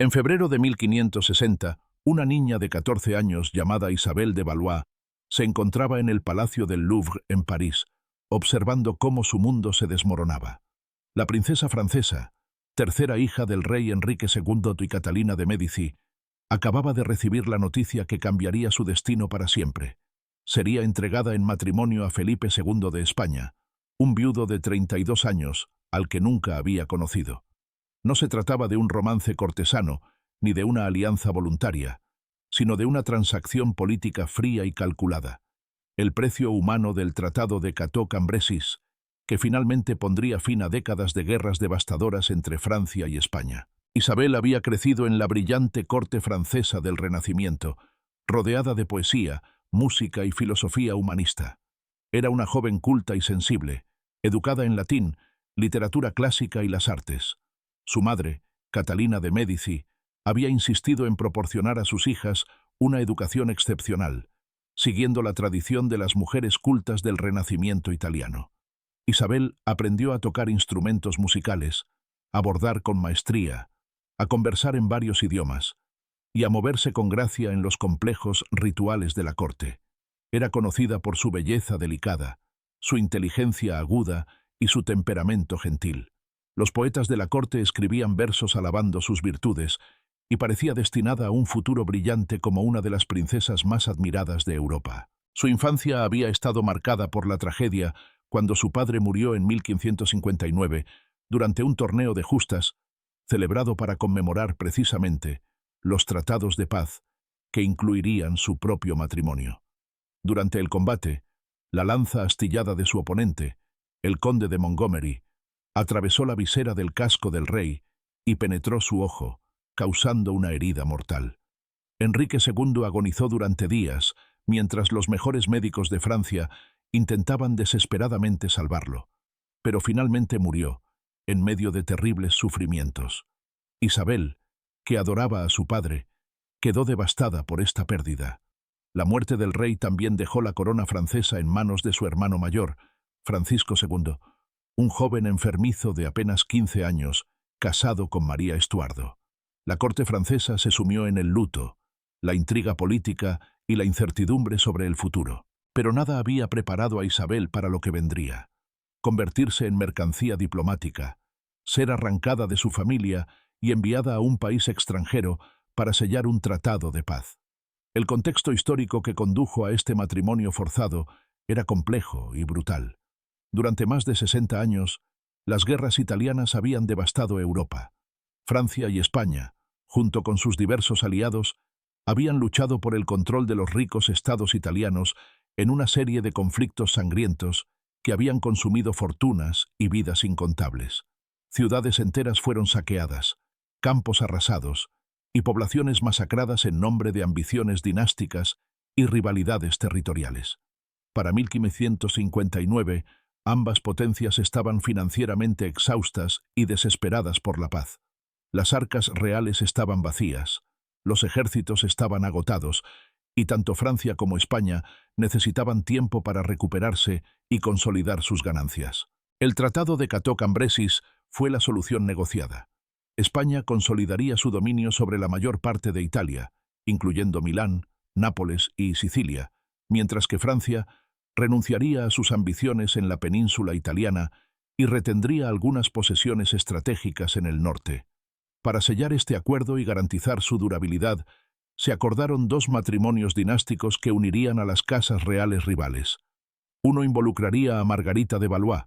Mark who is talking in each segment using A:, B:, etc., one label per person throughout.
A: En febrero de 1560, una niña de 14 años llamada Isabel de Valois se encontraba en el Palacio del Louvre en París, observando cómo su mundo se desmoronaba. La princesa francesa, tercera hija del rey Enrique II y Catalina de Médici, acababa de recibir la noticia que cambiaría su destino para siempre. Sería entregada en matrimonio a Felipe II de España, un viudo de 32 años, al que nunca había conocido. No se trataba de un romance cortesano, ni de una alianza voluntaria, sino de una transacción política fría y calculada. El precio humano del Tratado de Cateau-Cambrésis, que finalmente pondría fin a décadas de guerras devastadoras entre Francia y España. Isabel había crecido en la brillante corte francesa del Renacimiento, rodeada de poesía, música y filosofía humanista. Era una joven culta y sensible, educada en latín, literatura clásica y las artes. Su madre, Catalina de Médici, había insistido en proporcionar a sus hijas una educación excepcional, siguiendo la tradición de las mujeres cultas del Renacimiento italiano. Isabel aprendió a tocar instrumentos musicales, a bordar con maestría, a conversar en varios idiomas y a moverse con gracia en los complejos rituales de la corte. Era conocida por su belleza delicada, su inteligencia aguda y su temperamento gentil. Los poetas de la corte escribían versos alabando sus virtudes y parecía destinada a un futuro brillante como una de las princesas más admiradas de Europa. Su infancia había estado marcada por la tragedia cuando su padre murió en 1559 durante un torneo de justas celebrado para conmemorar precisamente los tratados de paz que incluirían su propio matrimonio. Durante el combate, la lanza astillada de su oponente, el conde de Montgomery, atravesó la visera del casco del rey y penetró su ojo, causando una herida mortal. Enrique II agonizó durante días, mientras los mejores médicos de Francia intentaban desesperadamente salvarlo, pero finalmente murió, en medio de terribles sufrimientos. Isabel, que adoraba a su padre, quedó devastada por esta pérdida. La muerte del rey también dejó la corona francesa en manos de su hermano mayor, Francisco II, un joven enfermizo de apenas 15 años, casado con María Estuardo. La corte francesa se sumió en el luto, la intriga política y la incertidumbre sobre el futuro. Pero nada había preparado a Isabel para lo que vendría: convertirse en mercancía diplomática, ser arrancada de su familia y enviada a un país extranjero para sellar un tratado de paz. El contexto histórico que condujo a este matrimonio forzado era complejo y brutal. Durante más de 60 años, las guerras italianas habían devastado Europa. Francia y España, junto con sus diversos aliados, habían luchado por el control de los ricos estados italianos en una serie de conflictos sangrientos que habían consumido fortunas y vidas incontables. Ciudades enteras fueron saqueadas, campos arrasados y poblaciones masacradas en nombre de ambiciones dinásticas y rivalidades territoriales. Para 1559, ambas potencias estaban financieramente exhaustas y desesperadas por la paz. Las arcas reales estaban vacías, los ejércitos estaban agotados, y tanto Francia como España necesitaban tiempo para recuperarse y consolidar sus ganancias. El Tratado de Cateau-Cambrésis fue la solución negociada. España consolidaría su dominio sobre la mayor parte de Italia, incluyendo Milán, Nápoles y Sicilia, mientras que Francia renunciaría a sus ambiciones en la península italiana y retendría algunas posesiones estratégicas en el norte. Para sellar este acuerdo y garantizar su durabilidad, se acordaron dos matrimonios dinásticos que unirían a las casas reales rivales. Uno involucraría a Margarita de Valois,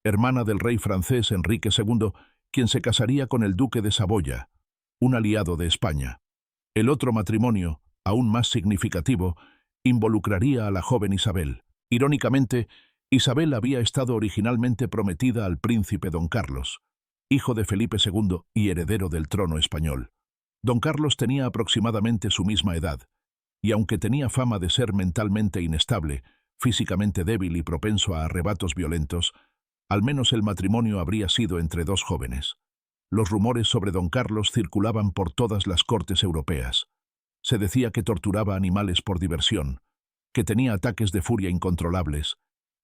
A: hermana del rey francés Enrique II, quien se casaría con el duque de Saboya, un aliado de España. El otro matrimonio, aún más significativo, involucraría a la joven Isabel. Irónicamente, Isabel había estado originalmente prometida al príncipe Don Carlos, hijo de Felipe II y heredero del trono español. Don Carlos tenía aproximadamente su misma edad, y aunque tenía fama de ser mentalmente inestable, físicamente débil y propenso a arrebatos violentos, al menos el matrimonio habría sido entre dos jóvenes. Los rumores sobre Don Carlos circulaban por todas las cortes europeas. Se decía que torturaba animales por diversión, que tenía ataques de furia incontrolables,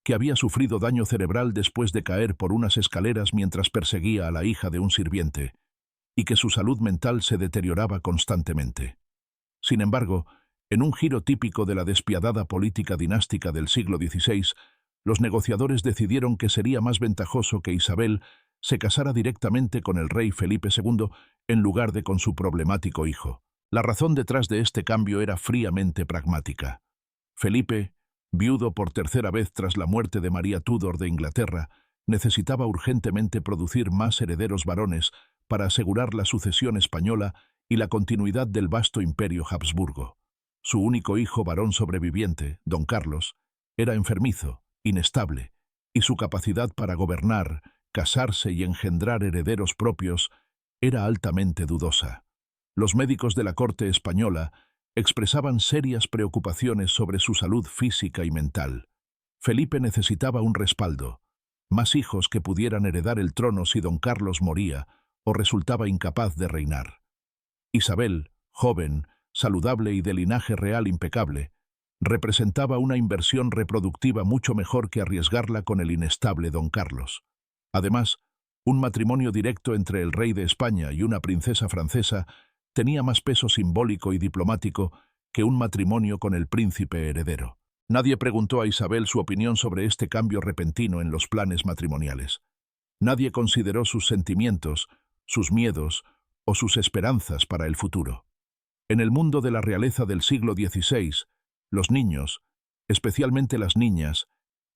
A: que había sufrido daño cerebral después de caer por unas escaleras mientras perseguía a la hija de un sirviente, y que su salud mental se deterioraba constantemente. Sin embargo, en un giro típico de la despiadada política dinástica del siglo XVI, los negociadores decidieron que sería más ventajoso que Isabel se casara directamente con el rey Felipe II en lugar de con su problemático hijo. La razón detrás de este cambio era fríamente pragmática. Felipe, viudo por tercera vez tras la muerte de María Tudor de Inglaterra, necesitaba urgentemente producir más herederos varones para asegurar la sucesión española y la continuidad del vasto imperio Habsburgo. Su único hijo varón sobreviviente, don Carlos, era enfermizo, inestable, y su capacidad para gobernar, casarse y engendrar herederos propios era altamente dudosa. Los médicos de la corte española expresaban serias preocupaciones sobre su salud física y mental. Felipe necesitaba un respaldo, más hijos que pudieran heredar el trono si don Carlos moría o resultaba incapaz de reinar. Isabel, joven, saludable y de linaje real impecable, representaba una inversión reproductiva mucho mejor que arriesgarla con el inestable don Carlos. Además, un matrimonio directo entre el rey de España y una princesa francesa tenía más peso simbólico y diplomático que un matrimonio con el príncipe heredero. Nadie preguntó a Isabel su opinión sobre este cambio repentino en los planes matrimoniales. Nadie consideró sus sentimientos, sus miedos o sus esperanzas para el futuro. En el mundo de la realeza del siglo XVI, los niños, especialmente las niñas,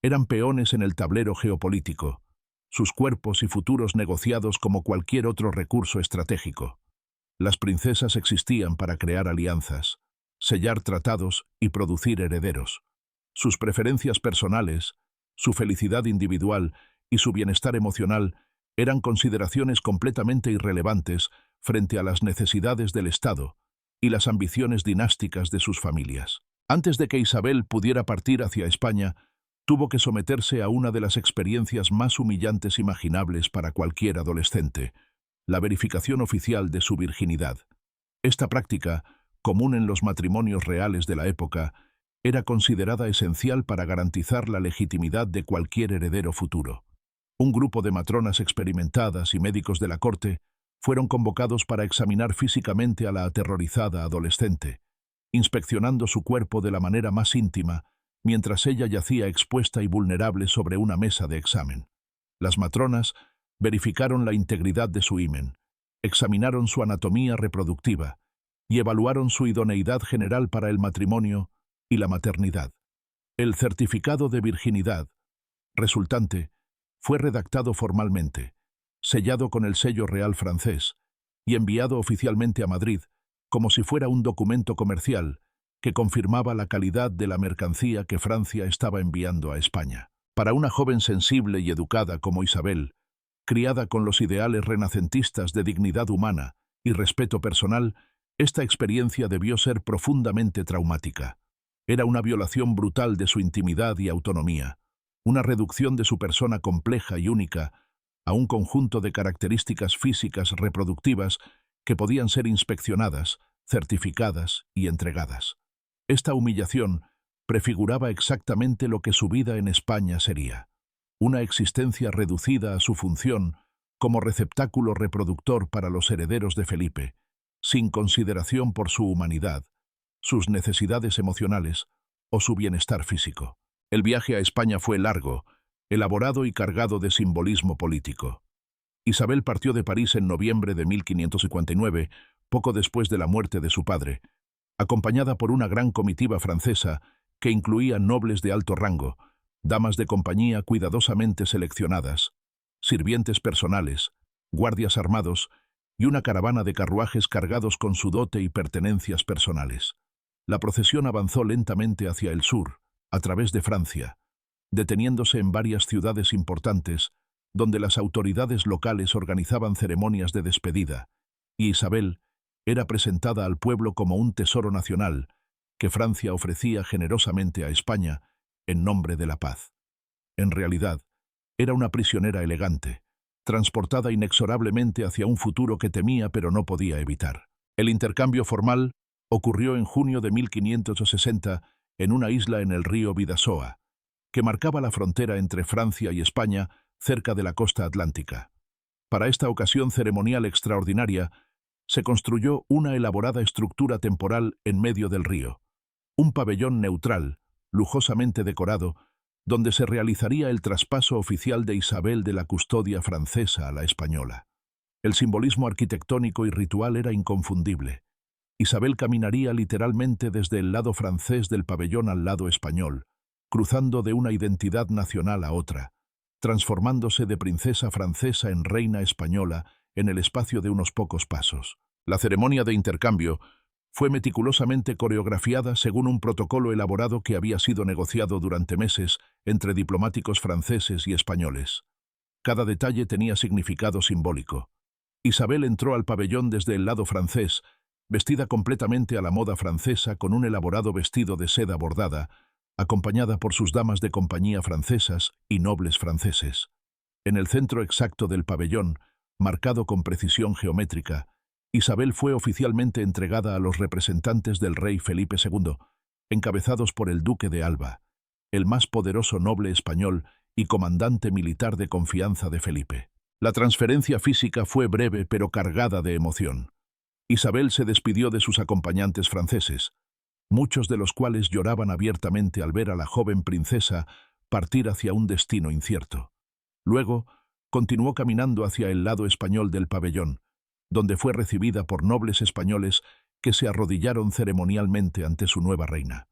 A: eran peones en el tablero geopolítico, sus cuerpos y futuros negociados como cualquier otro recurso estratégico. Las princesas existían para crear alianzas, sellar tratados y producir herederos. Sus preferencias personales, su felicidad individual y su bienestar emocional eran consideraciones completamente irrelevantes frente a las necesidades del Estado y las ambiciones dinásticas de sus familias. Antes de que Isabel pudiera partir hacia España, tuvo que someterse a una de las experiencias más humillantes imaginables para cualquier adolescente, la verificación oficial de su virginidad. Esta práctica, común en los matrimonios reales de la época, era considerada esencial para garantizar la legitimidad de cualquier heredero futuro. Un grupo de matronas experimentadas y médicos de la corte fueron convocados para examinar físicamente a la aterrorizada adolescente, inspeccionando su cuerpo de la manera más íntima, mientras ella yacía expuesta y vulnerable sobre una mesa de examen. Las matronas verificaron la integridad de su himen, examinaron su anatomía reproductiva y evaluaron su idoneidad general para el matrimonio y la maternidad. El certificado de virginidad resultante fue redactado formalmente, sellado con el sello real francés y enviado oficialmente a Madrid como si fuera un documento comercial que confirmaba la calidad de la mercancía que Francia estaba enviando a España. Para una joven sensible y educada como Isabel, criada con los ideales renacentistas de dignidad humana y respeto personal, esta experiencia debió ser profundamente traumática. Era una violación brutal de su intimidad y autonomía, una reducción de su persona compleja y única a un conjunto de características físicas reproductivas que podían ser inspeccionadas, certificadas y entregadas. Esta humillación prefiguraba exactamente lo que su vida en España sería: una existencia reducida a su función como receptáculo reproductor para los herederos de Felipe, sin consideración por su humanidad, sus necesidades emocionales o su bienestar físico. El viaje a España fue largo, elaborado y cargado de simbolismo político. Isabel partió de París en noviembre de 1559, poco después de la muerte de su padre, acompañada por una gran comitiva francesa que incluía nobles de alto rango, damas de compañía cuidadosamente seleccionadas, sirvientes personales, guardias armados y una caravana de carruajes cargados con su dote y pertenencias personales. La procesión avanzó lentamente hacia el sur, a través de Francia, deteniéndose en varias ciudades importantes, donde las autoridades locales organizaban ceremonias de despedida, y Isabel era presentada al pueblo como un tesoro nacional que Francia ofrecía generosamente a España en nombre de la paz. En realidad, era una prisionera elegante, transportada inexorablemente hacia un futuro que temía pero no podía evitar. El intercambio formal ocurrió en junio de 1560 en una isla en el río Bidasoa, que marcaba la frontera entre Francia y España cerca de la costa atlántica. Para esta ocasión ceremonial extraordinaria, se construyó una elaborada estructura temporal en medio del río, un pabellón neutral, lujosamente decorado, donde se realizaría el traspaso oficial de Isabel de la custodia francesa a la española. El simbolismo arquitectónico y ritual era inconfundible. Isabel caminaría literalmente desde el lado francés del pabellón al lado español, cruzando de una identidad nacional a otra, transformándose de princesa francesa en reina española en el espacio de unos pocos pasos. La ceremonia de intercambio fue meticulosamente coreografiada según un protocolo elaborado que había sido negociado durante meses entre diplomáticos franceses y españoles. Cada detalle tenía significado simbólico. Isabel entró al pabellón desde el lado francés, vestida completamente a la moda francesa con un elaborado vestido de seda bordada, acompañada por sus damas de compañía francesas y nobles franceses. En el centro exacto del pabellón, marcado con precisión geométrica, Isabel fue oficialmente entregada a los representantes del rey Felipe II, encabezados por el duque de Alba, el más poderoso noble español y comandante militar de confianza de Felipe. La transferencia física fue breve pero cargada de emoción. Isabel se despidió de sus acompañantes franceses, muchos de los cuales lloraban abiertamente al ver a la joven princesa partir hacia un destino incierto. Luego, continuó caminando hacia el lado español del pabellón, donde fue recibida por nobles españoles que se arrodillaron ceremonialmente ante su nueva reina.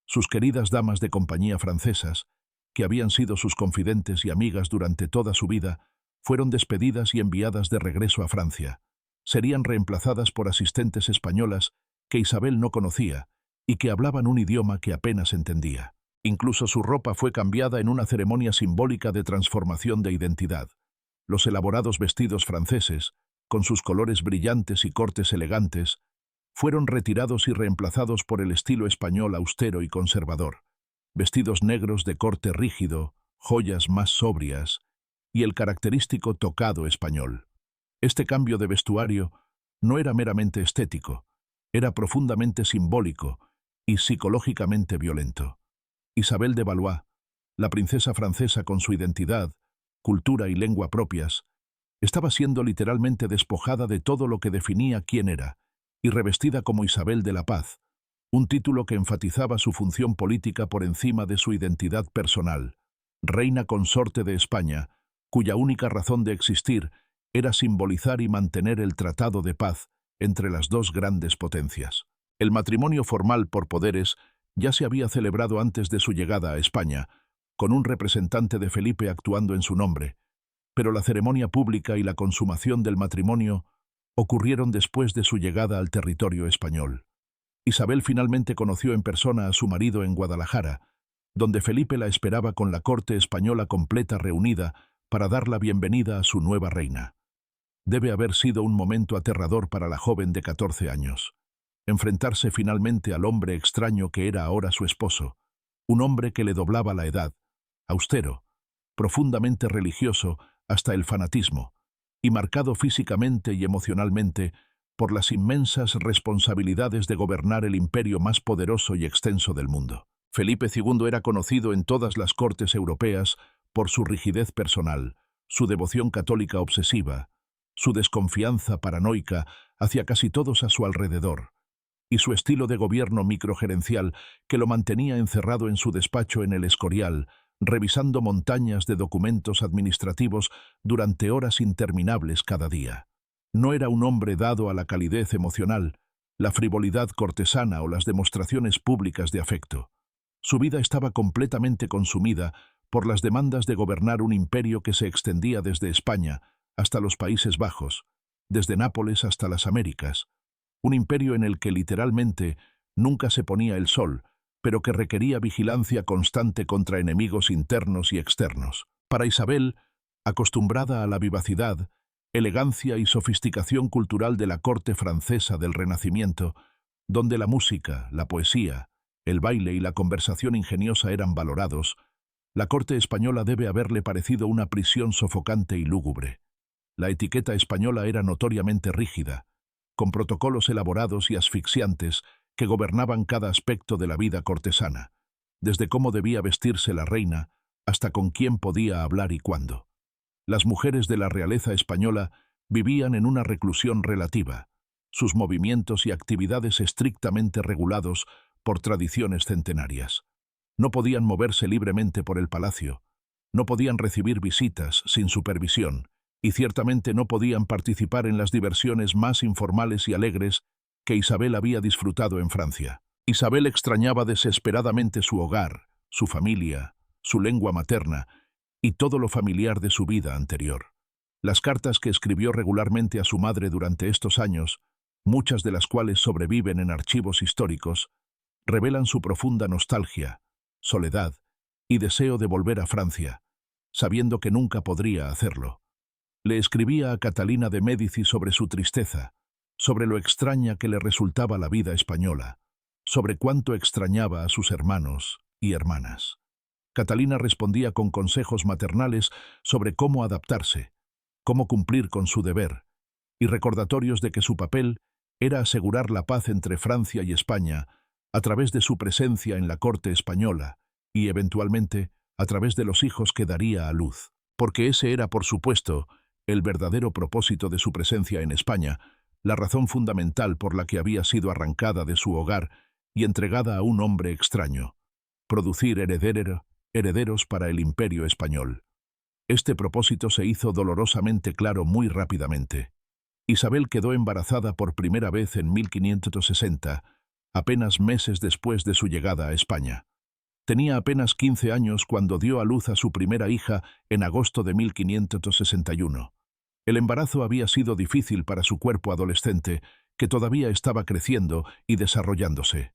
A: Sus queridas damas de compañía francesas, que habían sido sus confidentes y amigas durante toda su vida, fueron despedidas y enviadas de regreso a Francia. Serían reemplazadas por asistentes españolas que Isabel no conocía y que hablaban un idioma que apenas entendía. Incluso su ropa fue cambiada en una ceremonia simbólica de transformación de identidad. Los elaborados vestidos franceses, con sus colores brillantes y cortes elegantes, fueron retirados y reemplazados por el estilo español austero y conservador. Vestidos negros de corte rígido, joyas más sobrias y el característico tocado español. Este cambio de vestuario no era meramente estético, era profundamente simbólico y psicológicamente violento. Isabel de Valois, la princesa francesa con su identidad, cultura y lengua propias, estaba siendo literalmente despojada de todo lo que definía quién era, y revestida como Isabel de la Paz, un título que enfatizaba su función política por encima de su identidad personal, reina consorte de España, cuya única razón de existir era simbolizar y mantener el tratado de paz entre las dos grandes potencias. El matrimonio formal por poderes ya se había celebrado antes de su llegada a España, con un representante de Felipe actuando en su nombre, pero la ceremonia pública y la consumación del matrimonio ocurrieron después de su llegada al territorio español. Isabel finalmente conoció en persona a su marido en Guadalajara, donde Felipe la esperaba con la corte española completa reunida para dar la bienvenida a su nueva reina. Debe haber sido un momento aterrador para la joven de 14 años. Enfrentarse finalmente al hombre extraño que era ahora su esposo, un hombre que le doblaba la edad, austero, profundamente religioso hasta el fanatismo, y marcado físicamente y emocionalmente por las inmensas responsabilidades de gobernar el imperio más poderoso y extenso del mundo. Felipe II era conocido en todas las cortes europeas por su rigidez personal, su devoción católica obsesiva, su desconfianza paranoica hacia casi todos a su alrededor, y su estilo de gobierno microgerencial que lo mantenía encerrado en su despacho en el Escorial, revisando montañas de documentos administrativos durante horas interminables cada día. No era un hombre dado a la calidez emocional, la frivolidad cortesana o las demostraciones públicas de afecto. Su vida estaba completamente consumida por las demandas de gobernar un imperio que se extendía desde España hasta los Países Bajos, desde Nápoles hasta las Américas, un imperio en el que literalmente nunca se ponía el sol, pero que requería vigilancia constante contra enemigos internos y externos. Para Isabel, acostumbrada a la vivacidad, elegancia y sofisticación cultural de la corte francesa del Renacimiento, donde la música, la poesía, el baile y la conversación ingeniosa eran valorados, la corte española debe haberle parecido una prisión sofocante y lúgubre. La etiqueta española era notoriamente rígida, con protocolos elaborados y asfixiantes que gobernaban cada aspecto de la vida cortesana, desde cómo debía vestirse la reina hasta con quién podía hablar y cuándo. Las mujeres de la realeza española vivían en una reclusión relativa, sus movimientos y actividades estrictamente regulados por tradiciones centenarias. No podían moverse libremente por el palacio, no podían recibir visitas sin supervisión, y ciertamente no podían participar en las diversiones más informales y alegres que Isabel había disfrutado en Francia. Isabel extrañaba desesperadamente su hogar, su familia, su lengua materna y todo lo familiar de su vida anterior. Las cartas que escribió regularmente a su madre durante estos años, muchas de las cuales sobreviven en archivos históricos, revelan su profunda nostalgia, soledad y deseo de volver a Francia, sabiendo que nunca podría hacerlo. Le escribía a Catalina de Médici sobre su tristeza, sobre lo extraña que le resultaba la vida española, sobre cuánto extrañaba a sus hermanos y hermanas. Catalina respondía con consejos maternales sobre cómo adaptarse, cómo cumplir con su deber, y recordatorios de que su papel era asegurar la paz entre Francia y España a través de su presencia en la corte española y, eventualmente, a través de los hijos que daría a luz. Porque ese era, por supuesto, el verdadero propósito de su presencia en España, la razón fundamental por la que había sido arrancada de su hogar y entregada a un hombre extraño: producir herederos para el imperio español. Este propósito se hizo dolorosamente claro muy rápidamente. Isabel quedó embarazada por primera vez en 1560, apenas meses después de su llegada a España. Tenía apenas 15 años cuando dio a luz a su primera hija en agosto de 1561. El embarazo había sido difícil para su cuerpo adolescente, que todavía estaba creciendo y desarrollándose.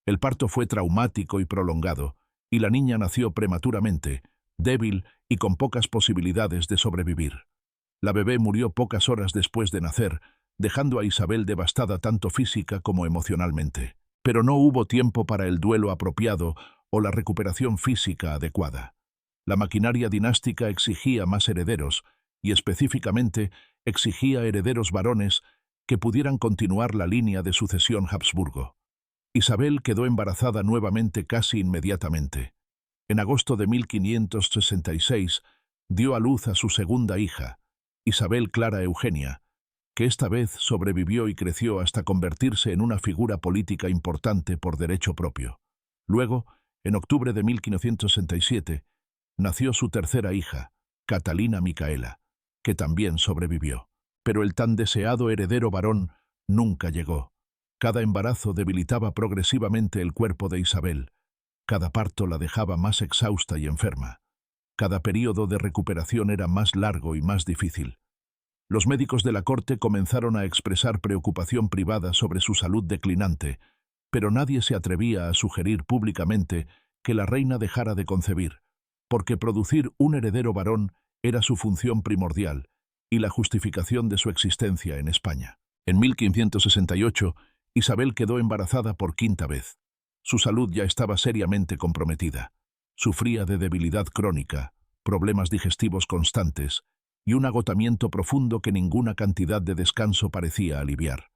A: El parto fue traumático y prolongado, y la niña nació prematuramente, débil y con pocas posibilidades de sobrevivir. La bebé murió pocas horas después de nacer, dejando a Isabel devastada tanto física como emocionalmente. Pero no hubo tiempo para el duelo apropiado o la recuperación física adecuada. La maquinaria dinástica exigía más herederos, y específicamente exigía herederos varones que pudieran continuar la línea de sucesión Habsburgo. Isabel quedó embarazada nuevamente casi inmediatamente. En agosto de 1566 dio a luz a su segunda hija, Isabel Clara Eugenia, que esta vez sobrevivió y creció hasta convertirse en una figura política importante por derecho propio. Luego, en octubre de 1567, nació su tercera hija, Catalina Micaela, que también sobrevivió. Pero el tan deseado heredero varón nunca llegó. Cada embarazo debilitaba progresivamente el cuerpo de Isabel. Cada parto la dejaba más exhausta y enferma. Cada período de recuperación era más largo y más difícil. Los médicos de la corte comenzaron a expresar preocupación privada sobre su salud declinante, pero nadie se atrevía a sugerir públicamente que la reina dejara de concebir, porque producir un heredero varón era su función primordial y la justificación de su existencia en España. En 1568, Isabel quedó embarazada por quinta vez. Su salud ya estaba seriamente comprometida. Sufría de debilidad crónica, problemas digestivos constantes y un agotamiento profundo que ninguna cantidad de descanso parecía aliviar.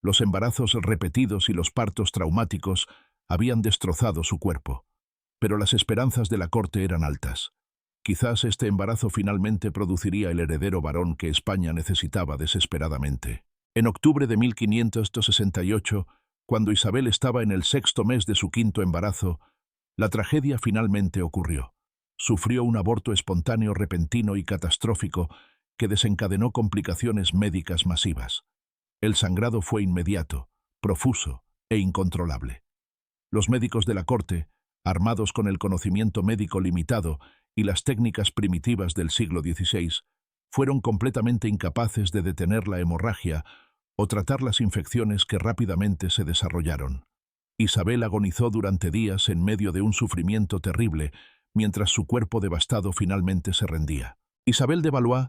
A: Los embarazos repetidos y los partos traumáticos habían destrozado su cuerpo, pero las esperanzas de la corte eran altas. Quizás este embarazo finalmente produciría el heredero varón que España necesitaba desesperadamente. En octubre de 1568, cuando Isabel estaba en el sexto mes de su quinto embarazo, la tragedia finalmente ocurrió. Sufrió un aborto espontáneo repentino y catastrófico que desencadenó complicaciones médicas masivas. El sangrado fue inmediato, profuso e incontrolable. Los médicos de la corte, armados con el conocimiento médico limitado y las técnicas primitivas del siglo XVI, fueron completamente incapaces de detener la hemorragia o tratar las infecciones que rápidamente se desarrollaron. Isabel agonizó durante días en medio de un sufrimiento terrible, mientras su cuerpo devastado finalmente se rendía. Isabel de Valois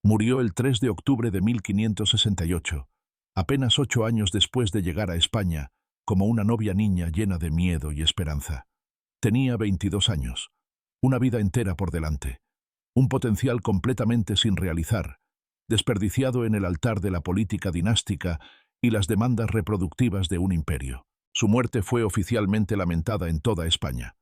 A: murió el 3 de octubre de 1568, apenas 8 años después de llegar a España, como una novia niña llena de miedo y esperanza. Tenía 22 años, una vida entera por delante, un potencial completamente sin realizar, desperdiciado en el altar de la política dinástica y las demandas reproductivas de un imperio. Su muerte fue oficialmente lamentada en toda España.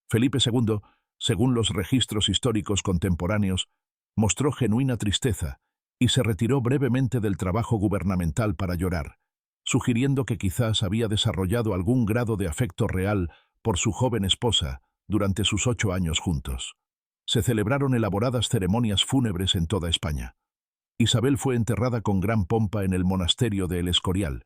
A: Felipe II, según los registros históricos contemporáneos, Mostró genuina tristeza y se retiró brevemente del trabajo gubernamental para llorar, sugiriendo que quizás había desarrollado algún grado de afecto real por su joven esposa durante sus 8 años juntos. Se celebraron elaboradas ceremonias fúnebres en toda España. Isabel fue enterrada con gran pompa en el monasterio de El Escorial,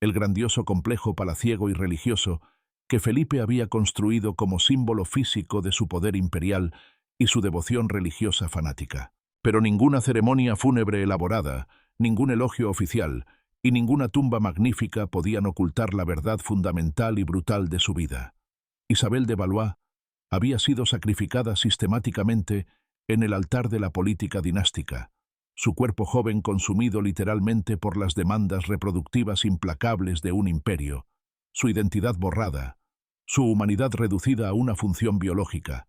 A: el grandioso complejo palaciego y religioso que Felipe había construido como símbolo físico de su poder imperial y su devoción religiosa fanática. Pero ninguna ceremonia fúnebre elaborada, ningún elogio oficial y ninguna tumba magnífica podían ocultar la verdad fundamental y brutal de su vida. Isabel de Valois había sido sacrificada sistemáticamente en el altar de la política dinástica, su cuerpo joven consumido literalmente por las demandas reproductivas implacables de un imperio, su identidad borrada, su humanidad reducida a una función biológica,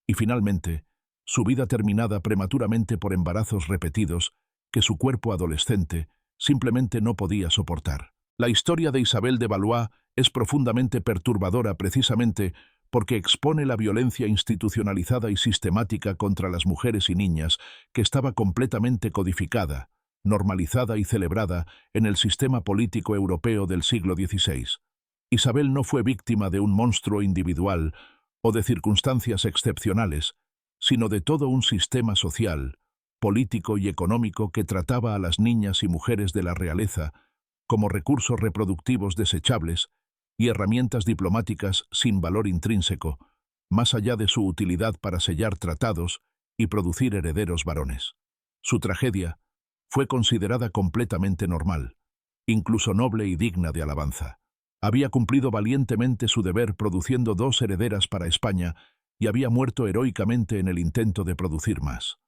A: y finalmente, su vida terminada prematuramente por embarazos repetidos que su cuerpo adolescente simplemente no podía soportar. La historia de Isabel de Valois es profundamente perturbadora precisamente porque expone la violencia institucionalizada y sistemática contra las mujeres y niñas que estaba completamente codificada, normalizada y celebrada en el sistema político europeo del siglo XVI. Isabel no fue víctima de un monstruo individual o de circunstancias excepcionales, sino de todo un sistema social, político y económico que trataba a las niñas y mujeres de la realeza como recursos reproductivos desechables y herramientas diplomáticas sin valor intrínseco, más allá de su utilidad para sellar tratados y producir herederos varones. Su tragedia fue considerada completamente normal, incluso noble y digna de alabanza. Había cumplido valientemente su deber produciendo 2 herederas para España y había muerto heroicamente en el intento de producir más.